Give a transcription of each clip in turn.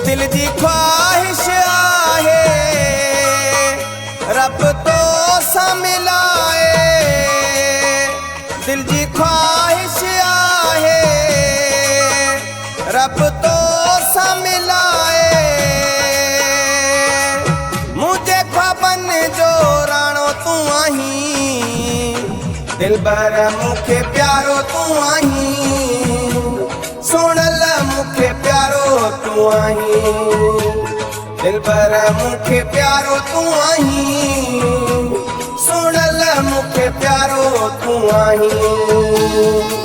दिल जी ख्वाहिश आहे रब तो सा मिलाए। दिल जी ख्वाहिश आहे रब तो सा मिलाए। मुझे ख्वाबन जो राणो तू आहीं, दिलबर मुखे प्यारो तू आहीं, सुनल मुखे प्यारो तू आहीं, दिलबर मुखे प्यारो तू आहीं, सुनल मुखे प्यारो तू आहीं।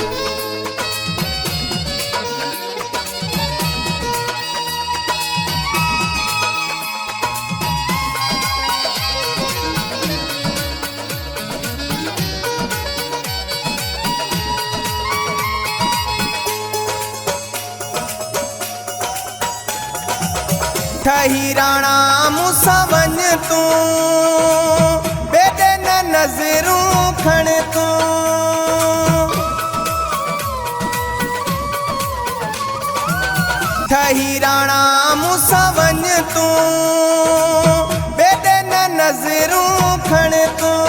ठही राणा मूंसां वञ तूं, बेदे न नज़रूं खण तूं। ठही राणा मूंसां वञ तूं, बेदे न नज़रूं खण तूं।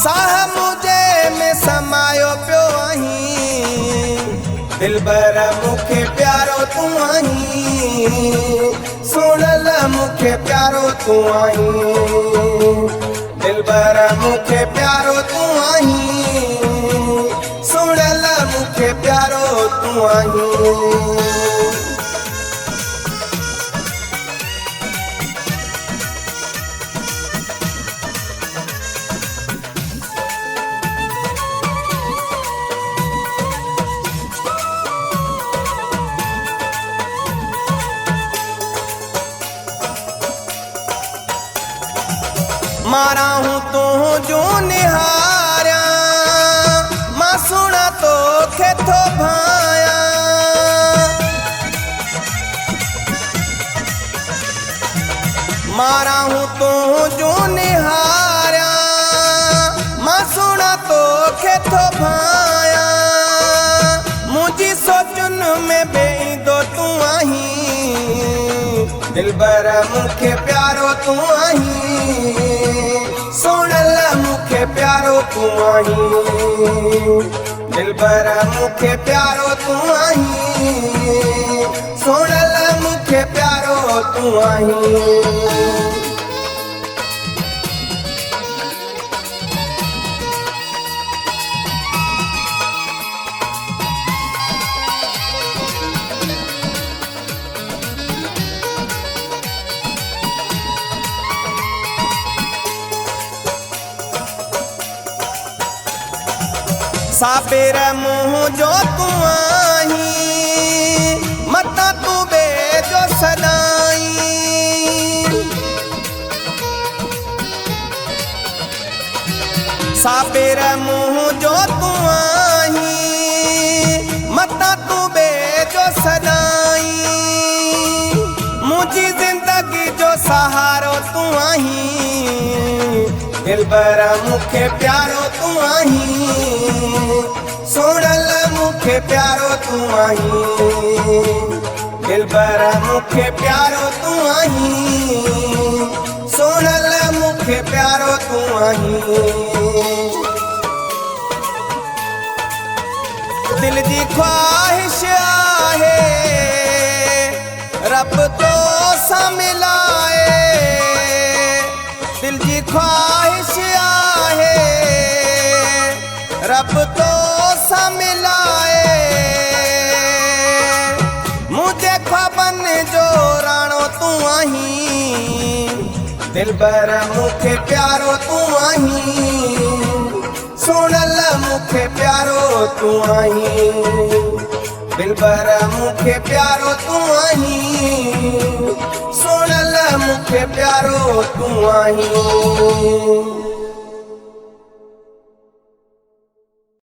साह मुझे में समायो पियो आहीं, दिलबर मुखे प्यारो तू आहीं, सुनल मुखे प्यारो तू आहीं, दिलबर मुखे प्यारो तू आहीं, सुनल मुखे प्यारो तू आहीं। मारा हूँ तू जो निहारिया, मां सुना तो खे थो भाया। मारा हूँ तू जो निहारिया, मां सुना तो खे थो भाया। मुझी सोचुन में बेईंदो तू आहीं, दिलबर मुखे प्यारो तू आहीं, सुनल मुखे प्यारो तू आहीं, दिलबर मुखे प्यारो तू आहीं, सुनल मुखे प्यारो तू आहीं। साबिर मुँह जो तू आहीं, मता तू बे जो सदाई। साबिर मुँह जो तू आहीं, मता तू बे जो सदाई। मुझी जिंदगी जो सहारो तू आहीं, दिलबर मुखे प्यारो तू आहीं, सुनल मुखे प्यारो तू आहीं, दिलबर मुखे प्यारो तू आहीं, सुनल मुखे प्यारो तू आहीं। दिल जी ख्वाहिश आहे रब तो सा मिलाए। दिल जी ख्वाहिश आहे रब तो सा मिलाए। मुझे ख्वाबन जो राणो तू आहीं, दिलबर मुखे प्यारो तू आहीं, सुनल मुखे प्यारो तू आहीं, दिलबर मुखे प्यारो तू आहीं, सुनल मुखे प्यारो तू आहीं।